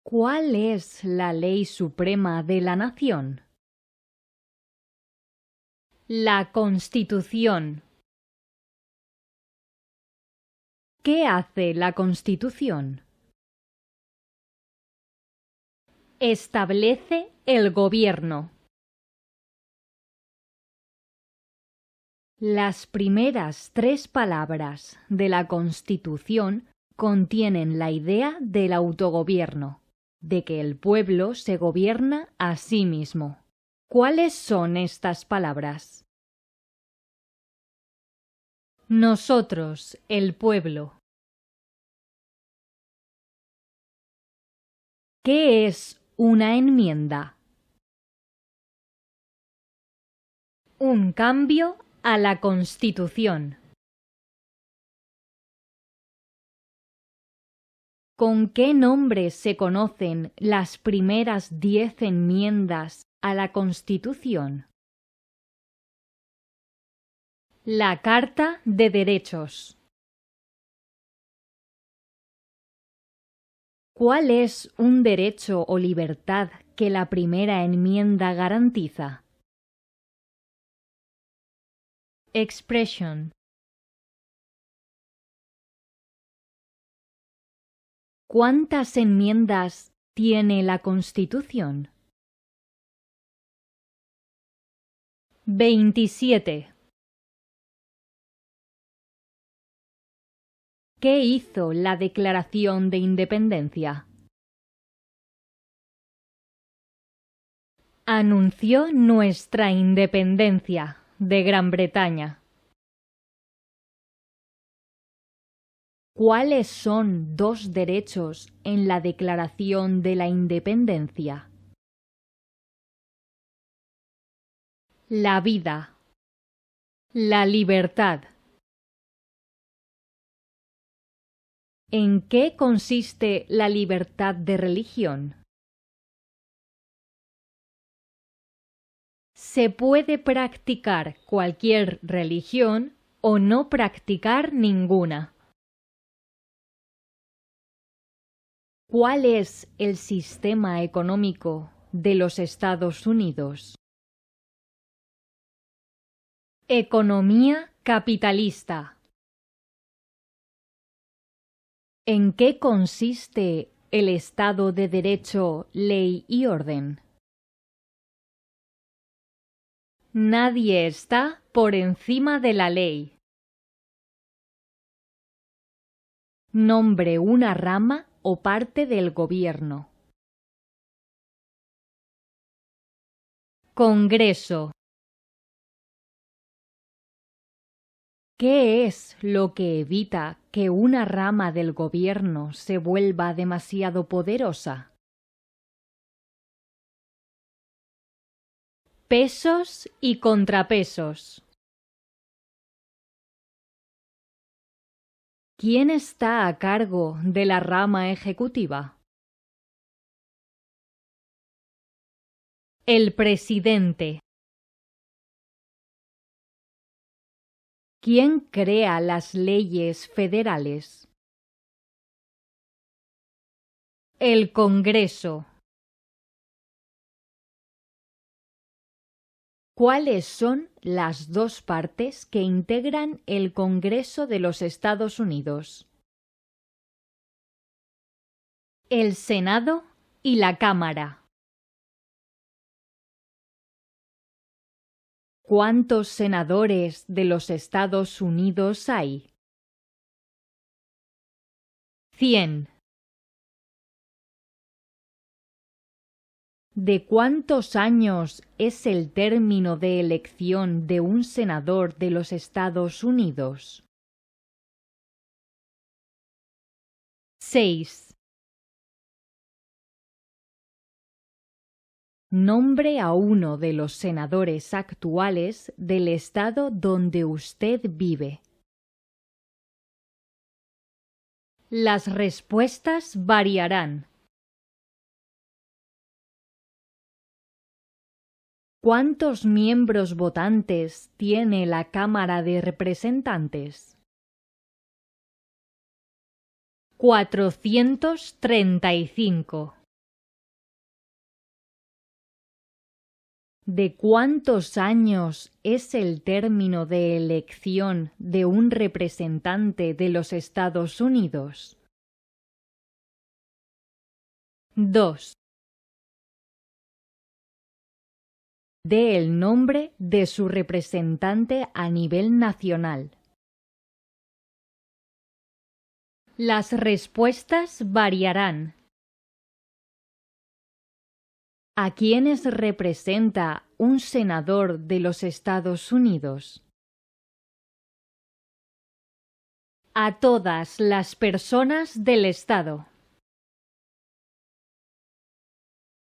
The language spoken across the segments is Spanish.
¿Cuál es la ley suprema de la nación? La Constitución. ¿Qué hace la Constitución? Establece el gobierno. Las primeras 3 palabras de la Constitución contienen la idea del autogobierno, de que el pueblo se gobierna a sí mismo. ¿Cuáles son estas palabras? Nosotros, el pueblo. ¿Qué es una enmienda? Un cambio a la Constitución. ¿Con qué nombre se conocen las primeras 10 enmiendas a la Constitución? La Carta de Derechos. ¿Cuál es un derecho o libertad que la primera enmienda garantiza? Expression. ¿Cuántas enmiendas tiene la Constitución? 27. ¿Qué hizo la Declaración de Independencia? Anunció nuestra independencia de Gran Bretaña. ¿Cuáles son 2 derechos en la Declaración de la Independencia? La vida. La libertad. ¿En qué consiste la libertad de religión? Se puede practicar cualquier religión o no practicar ninguna. ¿Cuál es el sistema económico de los Estados Unidos? Economía capitalista. ¿En qué consiste el Estado de Derecho, ley y orden? Nadie está por encima de la ley. Nombre una rama o parte del gobierno. Congreso. ¿Qué es lo que evita que una rama del gobierno se vuelva demasiado poderosa? Pesos y contrapesos. ¿Quién está a cargo de la rama ejecutiva? El presidente. ¿Quién crea las leyes federales? El Congreso. ¿Cuáles son las 2 partes que integran el Congreso de los Estados Unidos? El Senado y la Cámara. ¿Cuántos senadores de los Estados Unidos hay? 100. ¿De cuántos años es el término de elección de un senador de los Estados Unidos? 6. Nombre a uno de los senadores actuales del estado donde usted vive. Las respuestas variarán. ¿Cuántos miembros votantes tiene la Cámara de Representantes? 435. ¿De cuántos años es el término de elección de un representante de los Estados Unidos? 2. Dé el nombre de su representante a nivel nacional. Las respuestas variarán. ¿A quiénes representa un senador de los Estados Unidos? A todas las personas del Estado.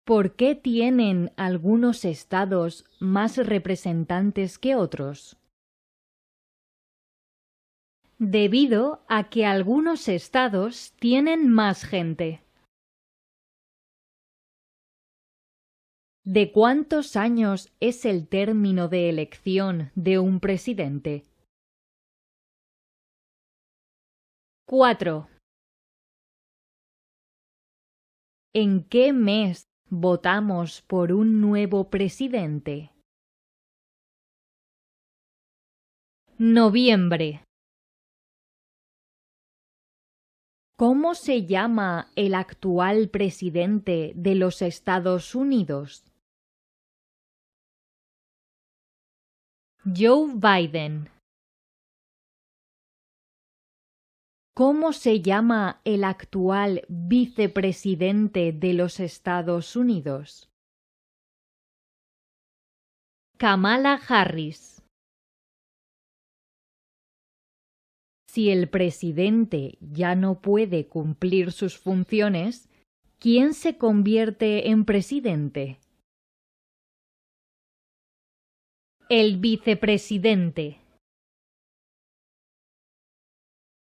¿Por qué tienen algunos estados más representantes que otros? Debido a que algunos estados tienen más gente. ¿De cuántos años es el término de elección de un presidente? 4. ¿En qué mes votamos por un nuevo presidente? Noviembre. ¿Cómo se llama el actual presidente de los Estados Unidos? Joe Biden. ¿Cómo se llama el actual vicepresidente de los Estados Unidos? Kamala Harris. Si el presidente ya no puede cumplir sus funciones, ¿quién se convierte en presidente? El vicepresidente.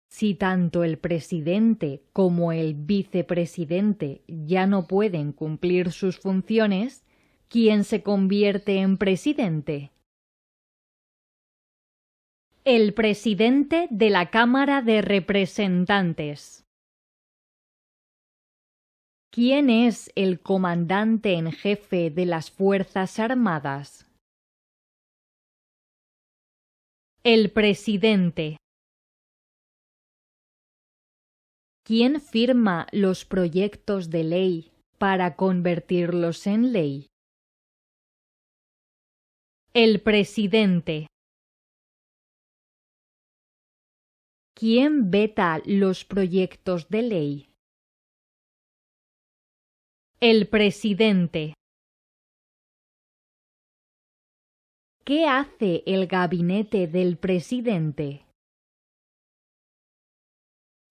Si tanto el presidente como el vicepresidente ya no pueden cumplir sus funciones, ¿quién se convierte en presidente? El presidente de la Cámara de Representantes. ¿Quién es el comandante en jefe de las Fuerzas Armadas? El presidente. ¿Quién firma los proyectos de ley para convertirlos en ley? El presidente. ¿Quién veta los proyectos de ley? El presidente. ¿Qué hace el gabinete del presidente?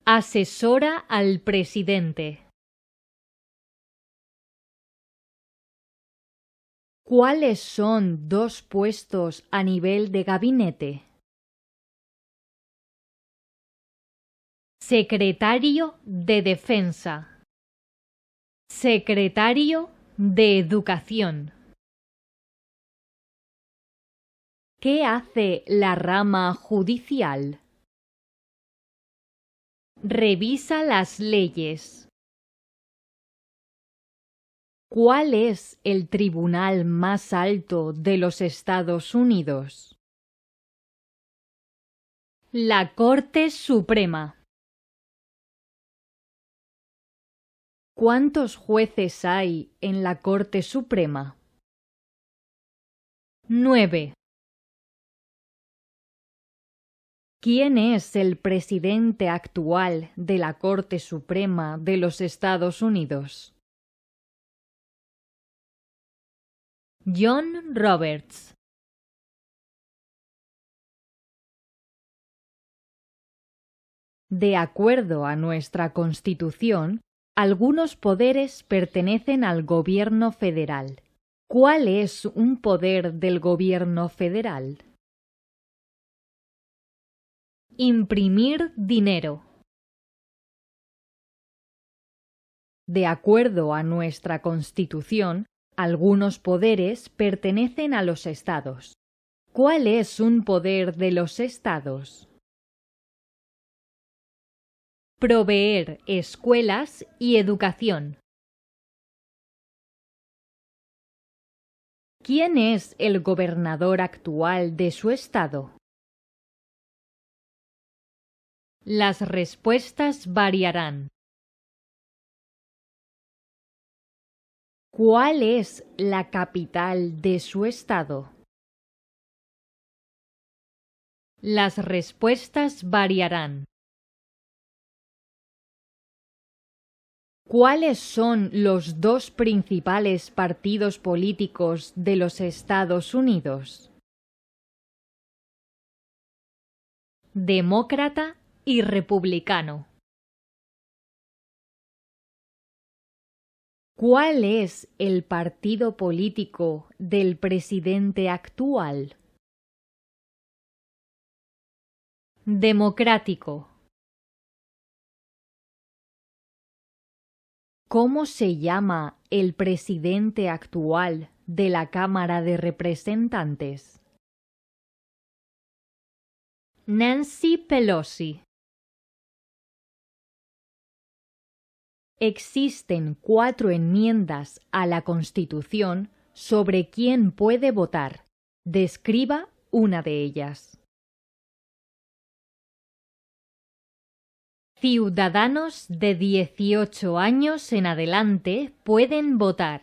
Asesora al presidente. ¿Cuáles son dos puestos a nivel de gabinete? Secretario de Defensa. Secretario de Educación. ¿Qué hace la rama judicial? Revisa las leyes. ¿Cuál es el tribunal más alto de los Estados Unidos? La Corte Suprema. ¿Cuántos jueces hay en la Corte Suprema? 9. ¿Quién es el presidente actual de la Corte Suprema de los Estados Unidos? John Roberts. De acuerdo a nuestra Constitución, algunos poderes pertenecen al Gobierno federal. ¿Cuál es un poder del Gobierno federal? Imprimir dinero. De acuerdo a nuestra Constitución, algunos poderes pertenecen a los estados. ¿Cuál es un poder de los estados? Proveer escuelas y educación. ¿Quién es el gobernador actual de su estado? Las respuestas variarán. ¿Cuál es la capital de su estado? Las respuestas variarán. ¿Cuáles son los dos principales partidos políticos de los Estados Unidos? Demócrata y republicano. ¿Cuál es el partido político del presidente actual? Democrático. ¿Cómo se llama el presidente actual de la Cámara de Representantes? Nancy Pelosi. Existen 4 enmiendas a la Constitución sobre quién puede votar. Describa una de ellas. Ciudadanos de 18 años en adelante pueden votar.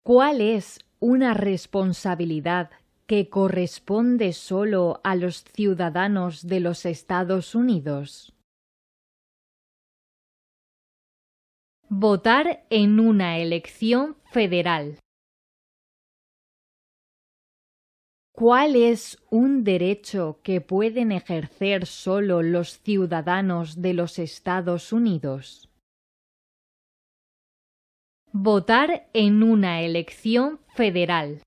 ¿Cuál es una responsabilidad que corresponde solo a los ciudadanos de los Estados Unidos? Votar en una elección federal. ¿Cuál es un derecho que pueden ejercer solo los ciudadanos de los Estados Unidos? Votar en una elección federal.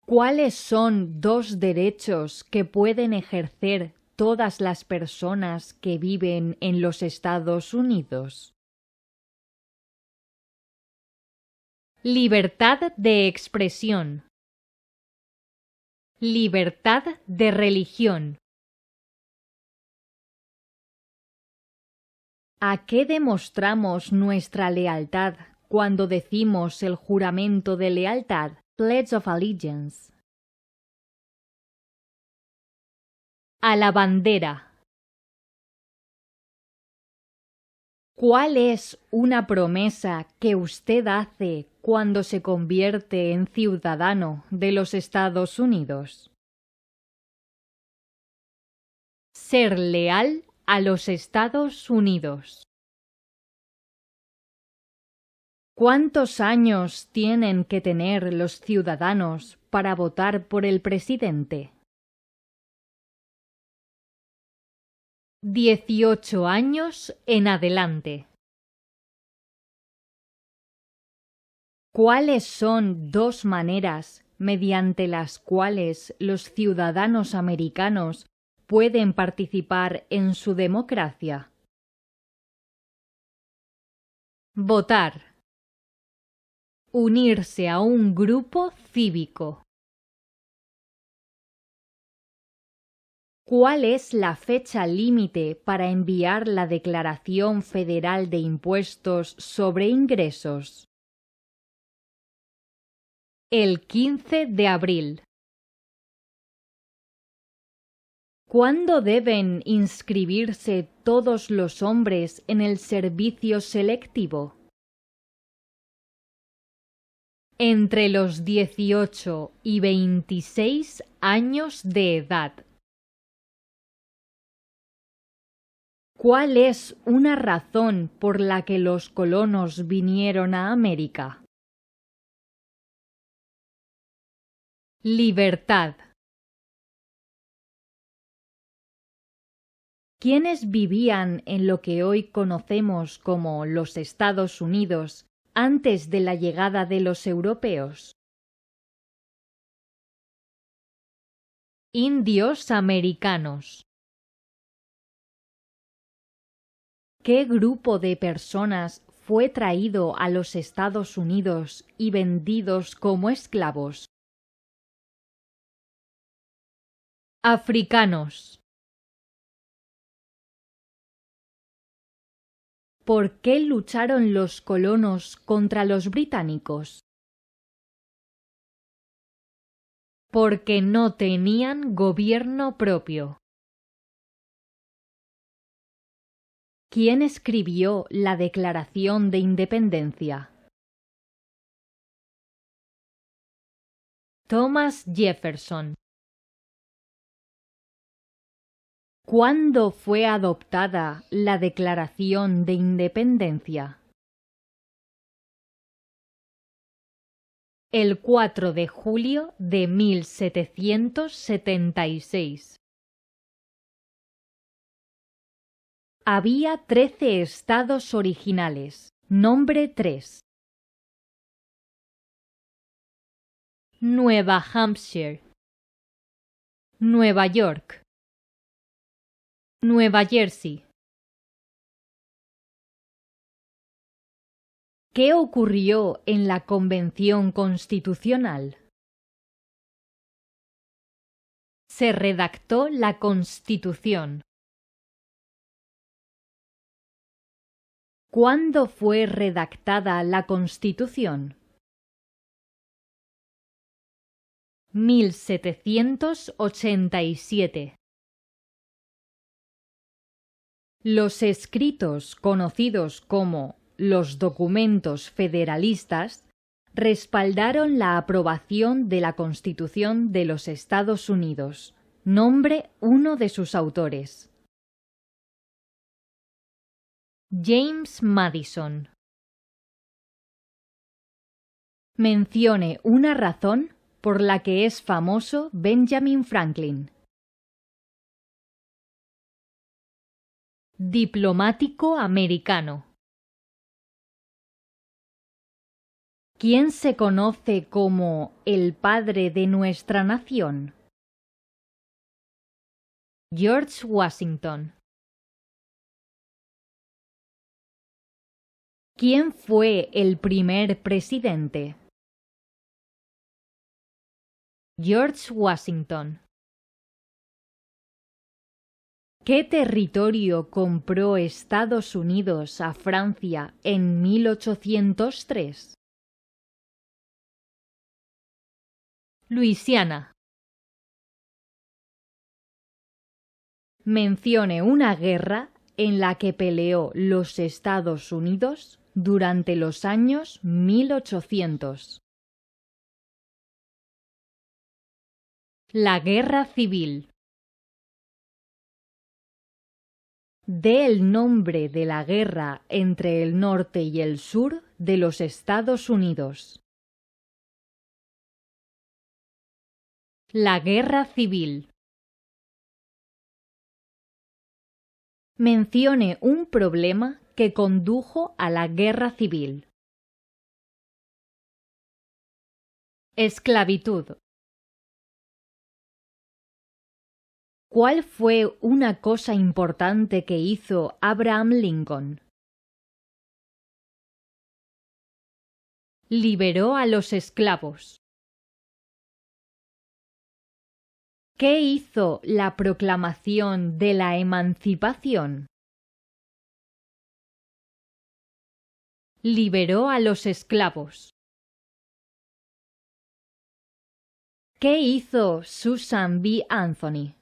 ¿Cuáles son 2 derechos que pueden ejercer todas las personas que viven en los Estados Unidos? Libertad de expresión. Libertad de religión. ¿A qué demostramos nuestra lealtad cuando decimos el juramento de lealtad, Pledge of Allegiance? A la bandera. ¿Cuál es una promesa que usted hace cuando se convierte en ciudadano de los Estados Unidos? Ser leal a los Estados Unidos. ¿Cuántos años tienen que tener los ciudadanos para votar por el presidente? 18 años en adelante. ¿Cuáles son 2 maneras mediante las cuales los ciudadanos americanos pueden participar en su democracia? Votar. Unirse a un grupo cívico. ¿Cuál es la fecha límite para enviar la Declaración Federal de Impuestos sobre Ingresos? El 15 de abril. ¿Cuándo deben inscribirse todos los hombres en el servicio selectivo? Entre los 18 y 26 años de edad. ¿Cuál es una razón por la que los colonos vinieron a América? Libertad. ¿Quiénes vivían en lo que hoy conocemos como los Estados Unidos antes de la llegada de los europeos? Indios americanos. ¿Qué grupo de personas fue traído a los Estados Unidos y vendidos como esclavos? Africanos. ¿por qué lucharon los colonos contra los británicos? Porque no tenían gobierno propio. ¿Quién escribió la Declaración de Independencia? Thomas Jefferson. ¿Cuándo fue adoptada la Declaración de Independencia? El 4 de julio de 1776. Había 13 estados originales. Nombre 3. Nueva Hampshire, Nueva York, Nueva Jersey. ¿Qué ocurrió en la Convención Constitucional? Se redactó la Constitución. ¿Cuándo fue redactada la Constitución? 1787. Los escritos conocidos como los documentos federalistas respaldaron la aprobación de la Constitución de los Estados Unidos. Nombre uno de sus autores. James Madison. Mencione una razón por la que es famoso Benjamin Franklin. Diplomático americano. ¿Quién se conoce como el padre de nuestra nación? George Washington. ¿Quién fue el primer presidente? George Washington. ¿Qué territorio compró Estados Unidos a Francia en 1803? Luisiana. Mencione una guerra en la que peleó los Estados Unidos durante los años 1800. La Guerra Civil. Dé el nombre de la guerra entre el norte y el sur de los Estados Unidos. La Guerra Civil. Mencione un problema que condujo a la Guerra Civil. Esclavitud. ¿Cuál fue una cosa importante que hizo Abraham Lincoln? Liberó a los esclavos. ¿Qué hizo la proclamación de la emancipación? Liberó a los esclavos. ¿Qué hizo Susan B. Anthony?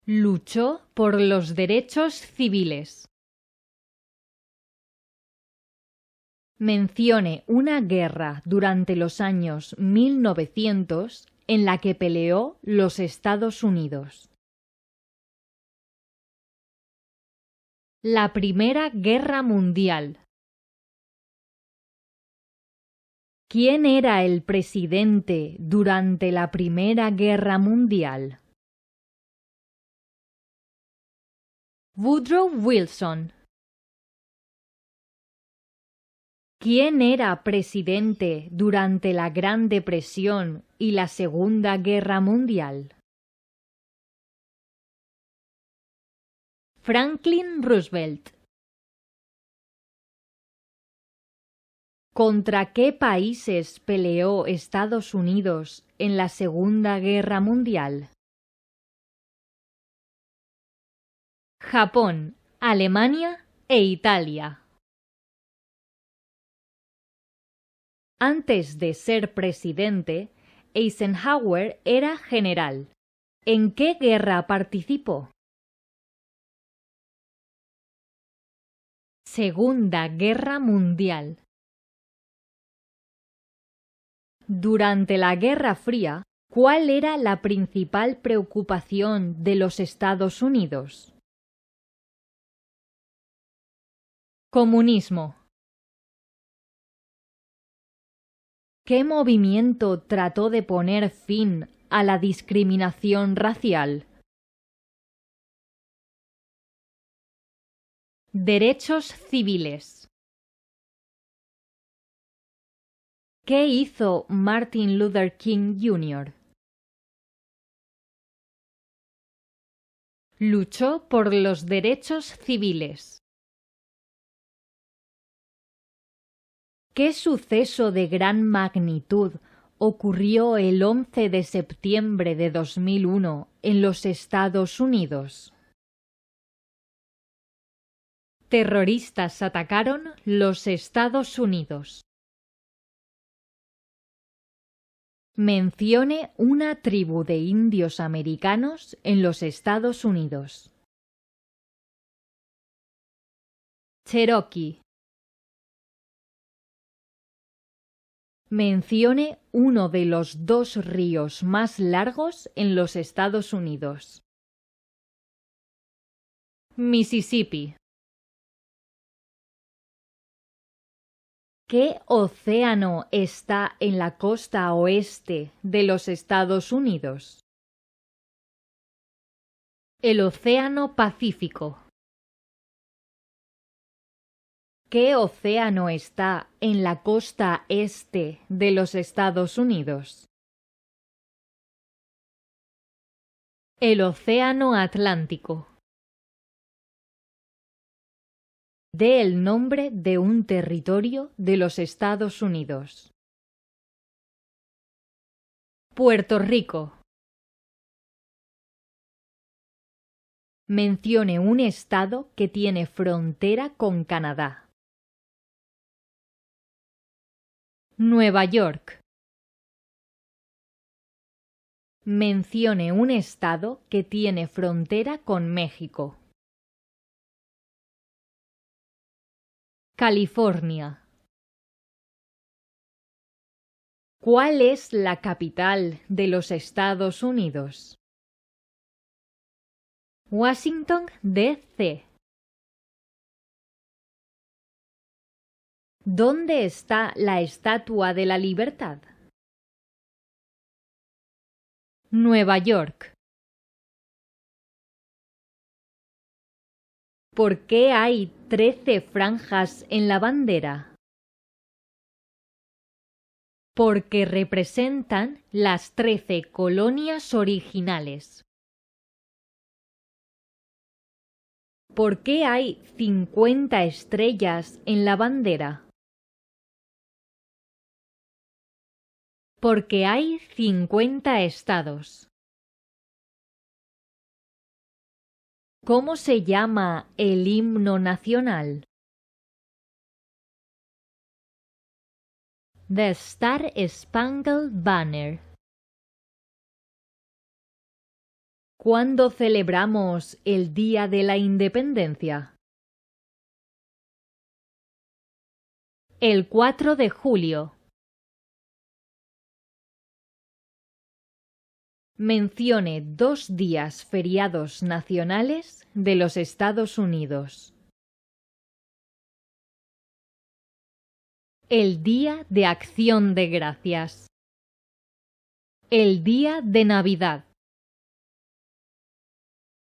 Luchó por los derechos civiles. Mencione una guerra durante los años 1900 en la que peleó los Estados Unidos. La Primera Guerra Mundial. ¿Quién era el presidente durante la Primera Guerra Mundial? Woodrow Wilson. ¿Quién era presidente durante la Gran Depresión y la Segunda Guerra Mundial? Franklin Roosevelt. ¿Contra qué países peleó Estados Unidos en la Segunda Guerra Mundial? Japón, Alemania e Italia. Antes de ser presidente, Eisenhower era general. ¿En qué guerra participó? Segunda Guerra Mundial. Durante la Guerra Fría, ¿cuál era la principal preocupación de los Estados Unidos? Comunismo. ¿Qué movimiento trató de poner fin a la discriminación racial? Derechos civiles. ¿Qué hizo Martin Luther King Jr.? Luchó por los derechos civiles. ¿Qué suceso de gran magnitud ocurrió el 11 de septiembre de 2001 en los Estados Unidos? Terroristas atacaron los Estados Unidos. Mencione una tribu de indios americanos en los Estados Unidos. Cherokee. Mencione uno de los dos ríos más largos en los Estados Unidos. Mississippi. ¿Qué océano está en la costa oeste de los Estados Unidos? El Océano Pacífico. ¿Qué océano está en la costa este de los Estados Unidos? El Océano Atlántico. Dé el nombre de un territorio de los Estados Unidos. Puerto Rico. Mencione un estado que tiene frontera con Canadá. Nueva York. Mencione un estado que tiene frontera con México. California. ¿Cuál es la capital de los Estados Unidos? Washington, D.C. ¿Dónde está la Estatua de la Libertad? Nueva York. ¿Por qué hay 13 franjas en la bandera? Porque representan las 13 colonias originales. ¿Por qué hay 50 estrellas en la bandera? Porque hay 50 estados. ¿Cómo se llama el himno nacional? The Star Spangled Banner. ¿Cuándo celebramos el Día de la Independencia? El 4 de julio. Mencione 2 días feriados nacionales de los Estados Unidos. El Día de Acción de Gracias. El Día de Navidad.